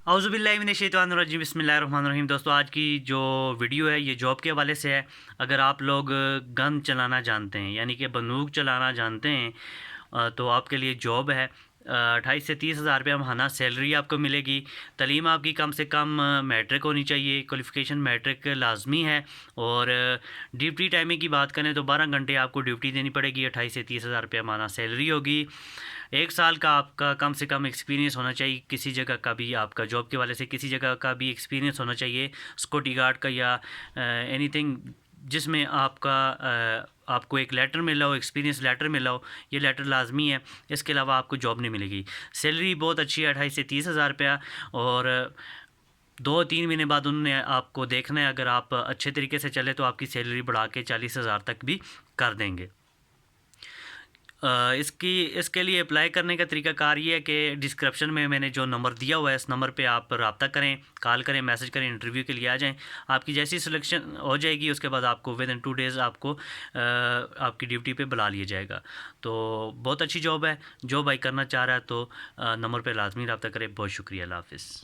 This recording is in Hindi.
औज़ुबिल्लाहि बिस्मिल्लाहिर्रहमानिर्रहीम। दोस्तों, आज की जो वीडियो है ये जॉब के हवाले से है। अगर आप लोग गन चलाना जानते हैं यानी कि बंदूक चलाना जानते हैं तो आपके लिए जॉब है। 28 से 30 हज़ार रुपया माहाना सैलरी आपको मिलेगी। तलीम आपकी कम से कम मैट्रिक होनी चाहिए, क्वालिफ़िकेशन मैट्रिक लाजमी है। और ड्यूटी टाइमिंग की बात करें तो 12 घंटे आपको ड्यूटी देनी पड़ेगी। 28 से 30 हज़ार रुपया माहाना सैलरी होगी। 1 साल का आपका कम से कम एक्सपीरियंस होना चाहिए, किसी जगह का भी आपका जॉब के वाले से किसी जगह का भी एक्सपीरियंस होना चाहिए, सिक्योरिटी गार्ड का या एनीथिंग जिसमें आपको एक लेटर मिला हो, एक्सपीरियंस लेटर मिला हो। ये लेटर लाजमी है, इसके अलावा आपको जॉब नहीं मिलेगी। सैलरी बहुत अच्छी है, 28 से 30 हज़ार रुपया। और 2-3 महीने बाद उन्होंने आपको देखना है, अगर आप अच्छे तरीके से चले तो आपकी सैलरी बढ़ा के 40 हज़ार तक भी कर देंगे। इसके लिए अप्लाई करने का तरीकाकार ये है कि डिस्क्रिप्शन में मैंने जो नंबर दिया हुआ है, इस नंबर पे आप रब्ता करें, कॉल करें, मैसेज करें, इंटरव्यू के लिए आ जाएं। आपकी जैसी सिलेक्शन हो जाएगी उसके बाद आपको विद इन 2 डेज़ आपको आपकी ड्यूटी पे बुला लिया जाएगा। तो बहुत अच्छी जॉब है। जो भाई करना चाह रहा है तो नंबर पे लाजमी रब्ता करें। बहुत शुक्रिया। अल्लाह हाफ़िज़।